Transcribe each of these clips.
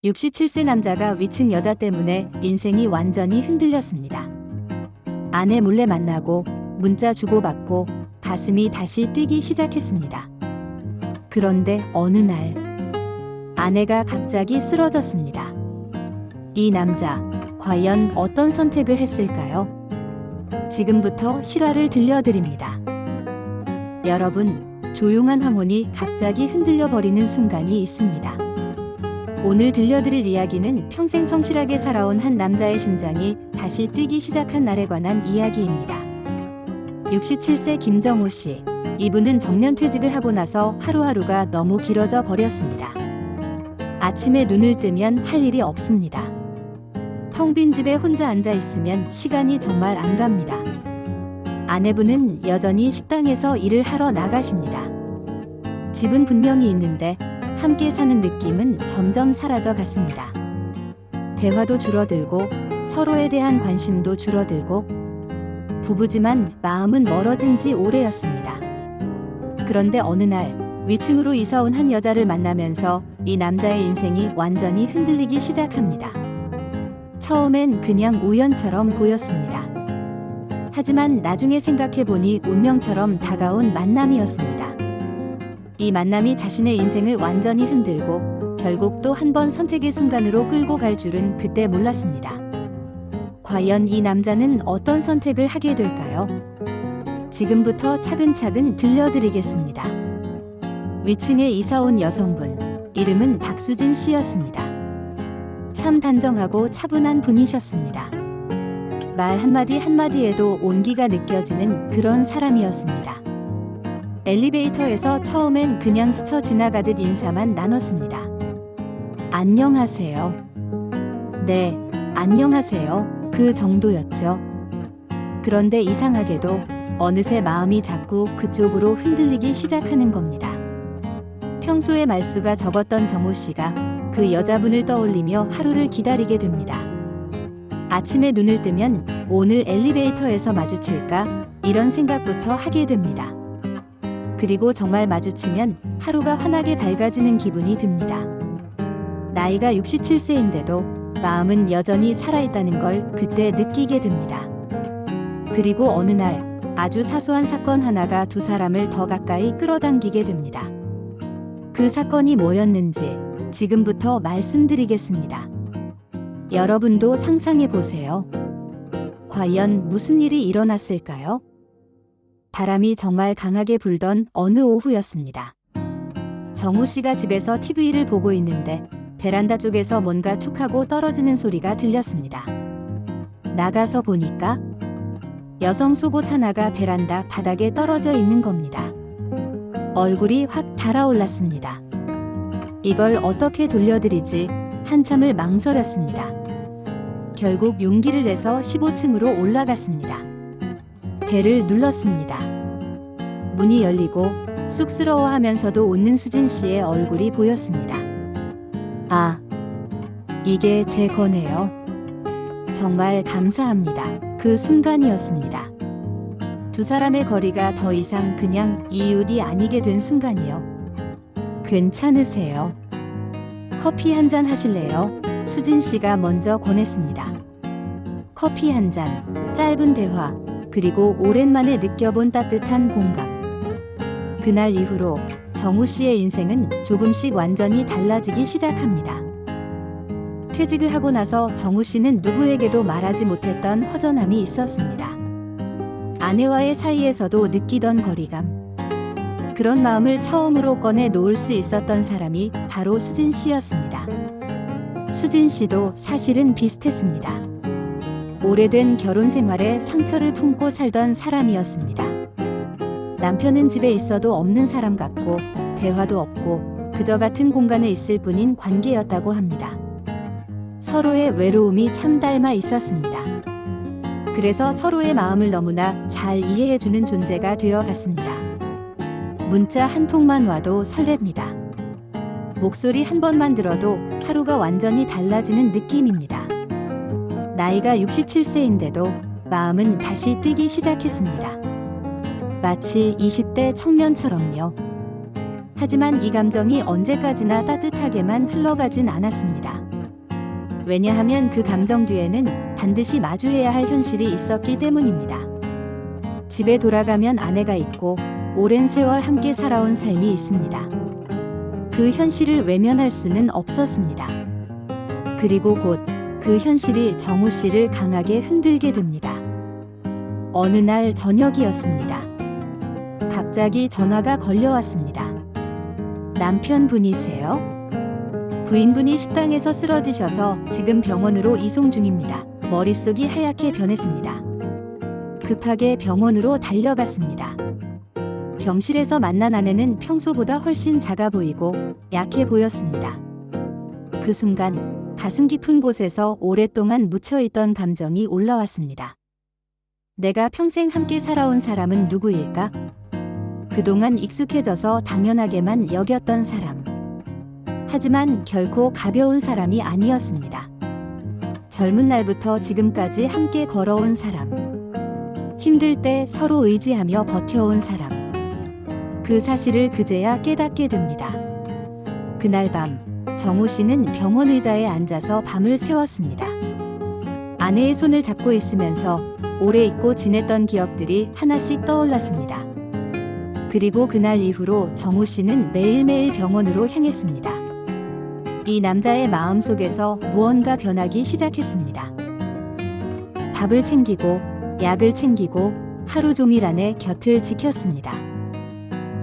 67세 남자가 위층 여자 때문에 인생이 완전히 흔들렸습니다. 아내 몰래 만나고 문자 주고받고 가슴이 다시 뛰기 시작했습니다. 그런데 어느 날 아내가 갑자기 쓰러졌습니다. 이 남자 과연 어떤 선택을 했을까요? 지금부터 실화를 들려드립니다. 여러분, 조용한 황혼이 갑자기 흔들려 버리는 순간이 있습니다. 오늘 들려드릴 이야기는 평생 성실하게 살아온 한 남자의 심장이 다시 뛰기 시작한 날에 관한 이야기입니다. 67세 김정호 씨. 이분은 정년퇴직을 하고 나서 하루하루가 너무 길어져 버렸습니다. 아침에 눈을 뜨면 할 일이 없습니다. 텅 빈 집에 혼자 앉아 있으면 시간이 정말 안 갑니다. 아내분은 여전히 식당에서 일을 하러 나가십니다. 집은 분명히 있는데 함께 사는 느낌은 점점 사라져 갔습니다. 대화도 줄어들고 서로에 대한 관심도 줄어들고 부부지만 마음은 멀어진 지 오래였습니다. 그런데 어느 날 위층으로 이사온 한 여자를 만나면서 이 남자의 인생이 완전히 흔들리기 시작합니다. 처음엔 그냥 우연처럼 보였습니다. 하지만 나중에 생각해보니 운명처럼 다가온 만남이었습니다. 이 만남이 자신의 인생을 완전히 흔들고 결국 또 한 번 선택의 순간으로 끌고 갈 줄은 그때 몰랐습니다. 과연 이 남자는 어떤 선택을 하게 될까요? 지금부터 차근차근 들려드리겠습니다. 위층에 이사온 여성분, 이름은 박수진 씨였습니다. 참 단정하고 차분한 분이셨습니다. 말 한마디 한마디에도 온기가 느껴지는 그런 사람이었습니다. 엘리베이터에서 처음엔 그냥 스쳐 지나가듯 인사만 나눴습니다. 안녕하세요. 네, 안녕하세요. 그 정도였죠. 그런데 이상하게도 어느새 마음이 자꾸 그쪽으로 흔들리기 시작하는 겁니다. 평소에 말수가 적었던 정호 씨가 그 여자분을 떠올리며 하루를 기다리게 됩니다. 아침에 눈을 뜨면 오늘 엘리베이터에서 마주칠까? 이런 생각부터 하게 됩니다. 그리고 정말 마주치면 하루가 환하게 밝아지는 기분이 듭니다. 나이가 67세인데도 마음은 여전히 살아있다는 걸 그때 느끼게 됩니다. 그리고 어느 날 아주 사소한 사건 하나가 두 사람을 더 가까이 끌어당기게 됩니다. 그 사건이 뭐였는지 지금부터 말씀드리겠습니다. 여러분도 상상해 보세요. 과연 무슨 일이 일어났을까요? 바람이 정말 강하게 불던 어느 오후였습니다. 정호 씨가 집에서 TV를 보고 있는데 베란다 쪽에서 뭔가 툭하고 떨어지는 소리가 들렸습니다. 나가서 보니까 여성 속옷 하나가 베란다 바닥에 떨어져 있는 겁니다. 얼굴이 확 달아올랐습니다. 이걸 어떻게 돌려드리지 한참을 망설였습니다. 결국 용기를 내서 15층으로 올라갔습니다. 벨을 눌렀습니다. 문이 열리고 쑥스러워하면서도 웃는 수진 씨의 얼굴이 보였습니다. 아, 이게 제 거네요. 정말 감사합니다. 그 순간이었습니다. 두 사람의 거리가 더 이상 그냥 이웃이 아니게 된 순간이요. 괜찮으세요? 커피 한 잔 하실래요? 수진 씨가 먼저 권했습니다. 커피 한 잔, 짧은 대화, 그리고 오랜만에 느껴본 따뜻한 공감. 그날 이후로 정호 씨의 인생은 조금씩 완전히 달라지기 시작합니다. 퇴직을 하고 나서 정호 씨는 누구에게도 말하지 못했던 허전함이 있었습니다. 아내와의 사이에서도 느끼던 거리감. 그런 마음을 처음으로 꺼내 놓을 수 있었던 사람이 바로 수진 씨였습니다. 수진 씨도 사실은 비슷했습니다. 오래된 결혼 생활에 상처를 품고 살던 사람이었습니다. 남편은 집에 있어도 없는 사람 같고 대화도 없고 그저 같은 공간에 있을 뿐인 관계였다고 합니다. 서로의 외로움이 참 닮아 있었습니다. 그래서 서로의 마음을 너무나 잘 이해해주는 존재가 되어갔습니다. 문자 한 통만 와도 설렙니다. 목소리 한 번만 들어도 하루가 완전히 달라지는 느낌입니다. 나이가 67세인데도 마음은 다시 뛰기 시작했습니다. 마치 20대 청년처럼요. 하지만 이 감정이 언제까지나 따뜻하게만 흘러가진 않았습니다. 왜냐하면 그 감정 뒤에는 반드시 마주해야 할 현실이 있었기 때문입니다. 집에 돌아가면 아내가 있고 오랜 세월 함께 살아온 삶이 있습니다. 그 현실을 외면할 수는 없었습니다. 그리고 곧 그 현실이 정우 씨를 강하게 흔들게 됩니다. 어느 날 저녁이었습니다. 갑자기 전화가 걸려왔습니다. 남편분이세요? 부인분이 식당에서 쓰러지셔서 지금 병원으로 이송 중입니다. 머릿속이 하얗게 변했습니다. 급하게 병원으로 달려갔습니다. 병실에서 만난 아내는 평소보다 훨씬 작아 보이고 약해 보였습니다. 그 순간 가슴 깊은 곳에서 오랫동안 묻혀있던 감정이 올라왔습니다. 내가 평생 함께 살아온 사람은 누구일까? 그동안 익숙해져서 당연하게만 여겼던 사람. 하지만 결코 가벼운 사람이 아니었습니다. 젊은 날부터 지금까지 함께 걸어온 사람. 힘들 때 서로 의지하며 버텨온 사람. 그 사실을 그제야 깨닫게 됩니다. 그날 밤 정우 씨는 병원 의자에 앉아서 밤을 새웠습니다. 아내의 손을 잡고 있으면서 오래 잊고 지냈던 기억들이 하나씩 떠올랐습니다. 그리고 그날 이후로 정우 씨는 매일매일 병원으로 향했습니다. 이 남자의 마음속에서 무언가 변하기 시작했습니다. 밥을 챙기고 약을 챙기고 하루 종일 아내 곁을 지켰습니다.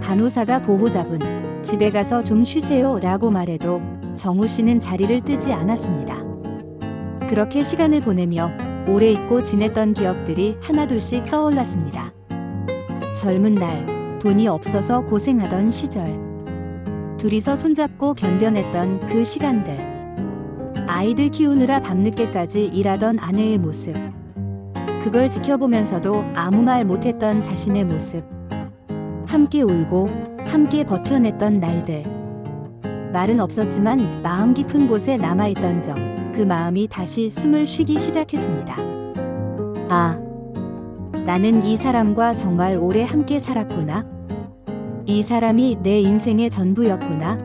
간호사가 보호자분, 집에 가서 좀 쉬세요 라고 말해도 정우 씨는 자리를 뜨지 않았습니다. 그렇게 시간을 보내며 오래 잊고 지냈던 기억들이 하나둘씩 떠올랐습니다. 젊은 날, 돈이 없어서 고생하던 시절. 둘이서 손잡고 견뎌냈던 그 시간들. 아이들 키우느라 밤늦게까지 일하던 아내의 모습. 그걸 지켜보면서도 아무 말 못했던 자신의 모습. 함께 울고 함께 버텨냈던 날들. 말은 없었지만 마음 깊은 곳에 남아있던 그 마음이 다시 숨을 쉬기 시작했습니다. 아, 나는 이 사람과 정말 오래 함께 살았구나. 이 사람이 내 인생의 전부였구나.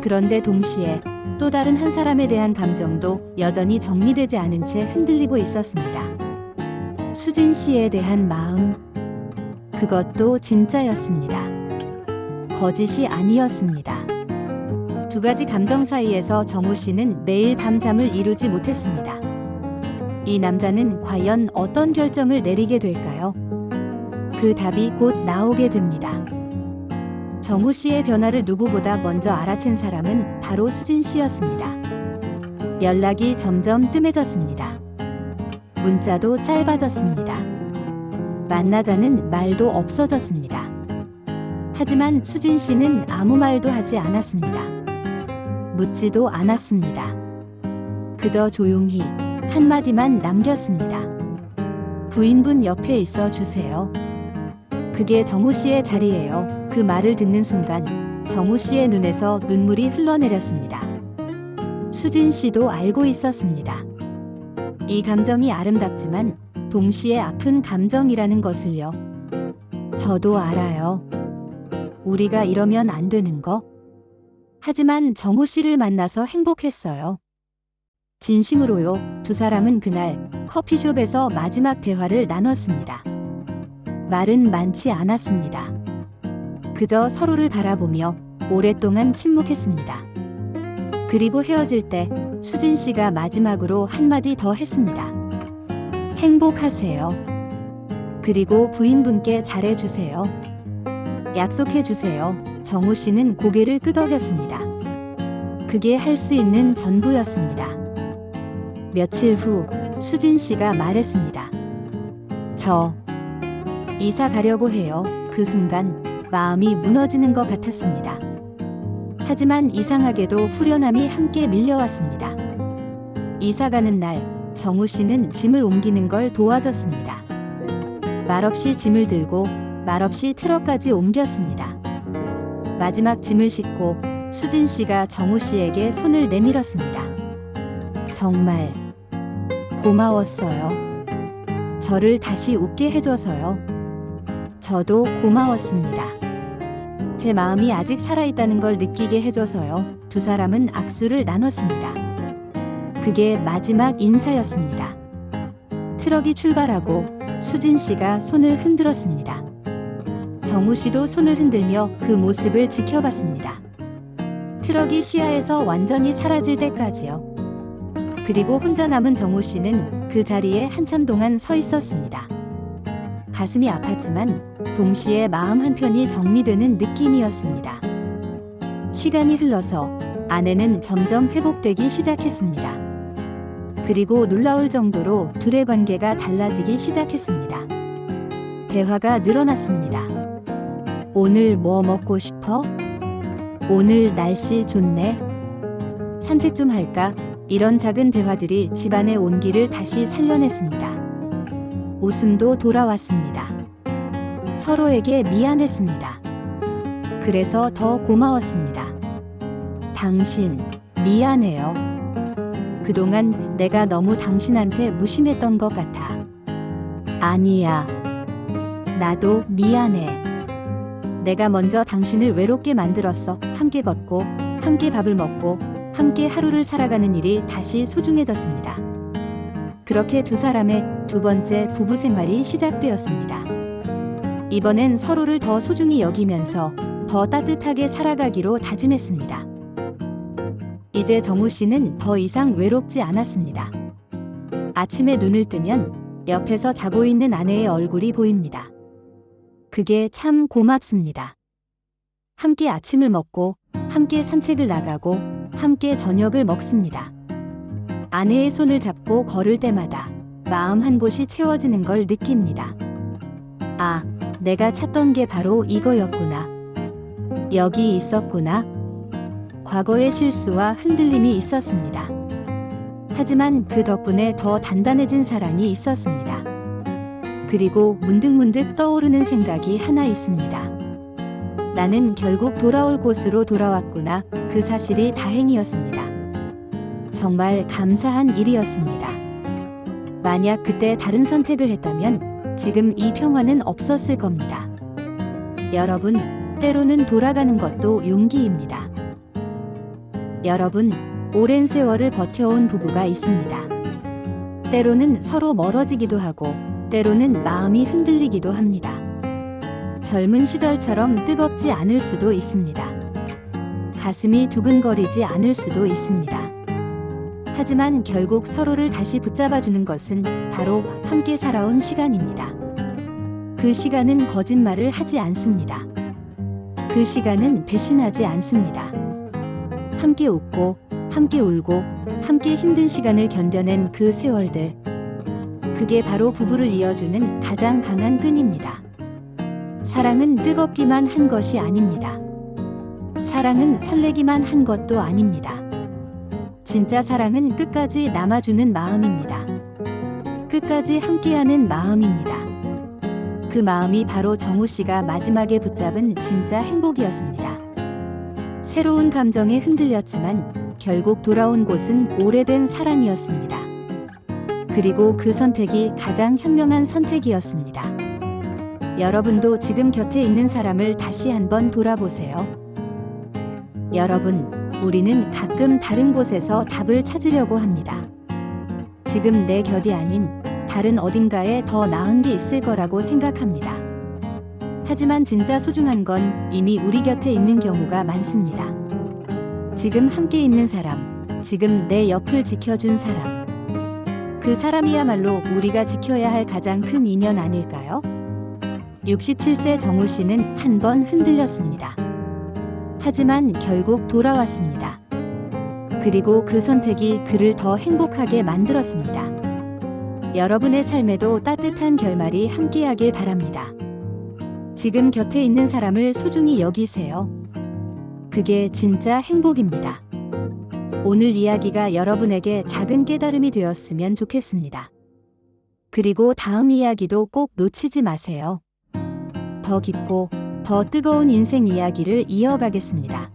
그런데 동시에 또 다른 한 사람에 대한 감정도 여전히 정리되지 않은 채 흔들리고 있었습니다. 수진 씨에 대한 마음. 그것도 진짜였습니다. 거짓이 아니었습니다. 두 가지 감정 사이에서 정우 씨는 매일 밤잠을 이루지 못했습니다. 이 남자는 과연 어떤 결정을 내리게 될까요? 그 답이 곧 나오게 됩니다. 정우 씨의 변화를 누구보다 먼저 알아챈 사람은 바로 수진 씨였습니다. 연락이 점점 뜸해졌습니다. 문자도 짧아졌습니다. 만나자는 말도 없어졌습니다. 하지만 수진 씨는 아무 말도 하지 않았습니다. 묻지도 않았습니다. 그저 조용히 한마디만 남겼습니다. 부인분 옆에 있어 주세요. 그게 정우 씨의 자리예요. 그 말을 듣는 순간 정우 씨의 눈에서 눈물이 흘러내렸습니다. 수진 씨도 알고 있었습니다. 이 감정이 아름답지만 동시에 아픈 감정이라는 것을요. 저도 알아요. 우리가 이러면 안 되는 거. 하지만 정우 씨를 만나서 행복했어요. 진심으로요. 두 사람은 그날 커피숍에서 마지막 대화를 나눴습니다. 말은 많지 않았습니다. 그저 서로를 바라보며 오랫동안 침묵했습니다. 그리고 헤어질 때 수진 씨가 마지막으로 한마디 더 했습니다. 행복하세요. 그리고 부인분께 잘해주세요. 약속해주세요. 정우 씨는 고개를 끄덕였습니다. 그게 할 수 있는 전부였습니다. 며칠 후 수진 씨가 말했습니다. 저 이사 가려고 해요. 그 순간 마음이 무너지는 것 같았습니다. 하지만 이상하게도 후련함이 함께 밀려왔습니다. 이사 가는 날 정우 씨는 짐을 옮기는 걸 도와줬습니다. 말없이 짐을 들고 말없이 트럭까지 옮겼습니다. 마지막 짐을 싣고 수진 씨가 정우 씨에게 손을 내밀었습니다. 정말 고마웠어요. 저를 다시 웃게 해줘서요. 저도 고마웠습니다. 제 마음이 아직 살아있다는 걸 느끼게 해줘서요. 두 사람은 악수를 나눴습니다. 그게 마지막 인사였습니다. 트럭이 출발하고 수진 씨가 손을 흔들었습니다. 정우 씨도 손을 흔들며 그 모습을 지켜봤습니다. 트럭이 시야에서 완전히 사라질 때까지요. 그리고 혼자 남은 정우 씨는 그 자리에 한참 동안 서 있었습니다. 가슴이 아팠지만 동시에 마음 한편이 정리되는 느낌이었습니다. 시간이 흘러서 아내는 점점 회복되기 시작했습니다. 그리고 놀라울 정도로 둘의 관계가 달라지기 시작했습니다. 대화가 늘어났습니다. 오늘 뭐 먹고 싶어? 오늘 날씨 좋네. 산책 좀 할까? 이런 작은 대화들이 집안의 온기를 다시 살려냈습니다. 웃음도 돌아왔습니다. 서로에게 미안했습니다. 그래서 더 고마웠습니다. 당신, 미안해요. 그동안 내가 너무 당신한테 무심했던 것 같아. 아니야. 나도 미안해. 내가 먼저 당신을 외롭게 만들었어. 함께 걷고, 함께 밥을 먹고, 함께 하루를 살아가는 일이 다시 소중해졌습니다. 그렇게 두 사람의 두 번째 부부 생활이 시작되었습니다. 이번엔 서로를 더 소중히 여기면서 더 따뜻하게 살아가기로 다짐했습니다. 이제 정우 씨는 더 이상 외롭지 않았습니다. 아침에 눈을 뜨면 옆에서 자고 있는 아내의 얼굴이 보입니다. 그게 참 고맙습니다. 함께 아침을 먹고, 함께 산책을 나가고, 함께 저녁을 먹습니다. 아내의 손을 잡고 걸을 때마다 마음 한 곳이 채워지는 걸 느낍니다. 아, 내가 찾던 게 바로 이거였구나. 여기 있었구나. 과거의 실수와 흔들림이 있었습니다. 하지만 그 덕분에 더 단단해진 사랑이 있었습니다. 그리고 문득문득 떠오르는 생각이 하나 있습니다. 나는 결국 돌아올 곳으로 돌아왔구나. 그 사실이 다행이었습니다. 정말 감사한 일이었습니다. 만약 그때 다른 선택을 했다면 지금 이 평화는 없었을 겁니다. 여러분, 때로는 돌아가는 것도 용기입니다. 여러분, 오랜 세월을 버텨온 부부가 있습니다. 때로는 서로 멀어지기도 하고, 때로는 마음이 흔들리기도 합니다. 젊은 시절처럼 뜨겁지 않을 수도 있습니다. 가슴이 두근거리지 않을 수도 있습니다. 하지만 결국 서로를 다시 붙잡아주는 것은 바로 함께 살아온 시간입니다. 그 시간은 거짓말을 하지 않습니다. 그 시간은 배신하지 않습니다. 함께 웃고, 함께 울고, 함께 힘든 시간을 견뎌낸 그 세월들. 그게 바로 부부를 이어주는 가장 강한 끈입니다. 사랑은 뜨겁기만 한 것이 아닙니다. 사랑은 설레기만 한 것도 아닙니다. 진짜 사랑은 끝까지 남아주는 마음입니다. 끝까지 함께하는 마음입니다. 그 마음이 바로 정우 씨가 마지막에 붙잡은 진짜 행복이었습니다. 새로운 감정에 흔들렸지만 결국 돌아온 곳은 오래된 사랑이었습니다. 그리고 그 선택이 가장 현명한 선택이었습니다. 여러분도 지금 곁에 있는 사람을 다시 한번 돌아보세요. 여러분, 우리는 가끔 다른 곳에서 답을 찾으려고 합니다. 지금 내 곁이 아닌 다른 어딘가에 더 나은 게 있을 거라고 생각합니다. 하지만 진짜 소중한 건 이미 우리 곁에 있는 경우가 많습니다. 지금 함께 있는 사람, 지금 내 옆을 지켜준 사람. 그 사람이야말로 우리가 지켜야 할 가장 큰 인연 아닐까요? 67세 정우 씨는 한 번 흔들렸습니다. 하지만 결국 돌아왔습니다. 그리고 그 선택이 그를 더 행복하게 만들었습니다. 여러분의 삶에도 따뜻한 결말이 함께하길 바랍니다. 지금 곁에 있는 사람을 소중히 여기세요. 그게 진짜 행복입니다. 오늘 이야기가 여러분에게 작은 깨달음이 되었으면 좋겠습니다. 그리고 다음 이야기도 꼭 놓치지 마세요. 더 깊고 더 뜨거운 인생 이야기를 이어가겠습니다.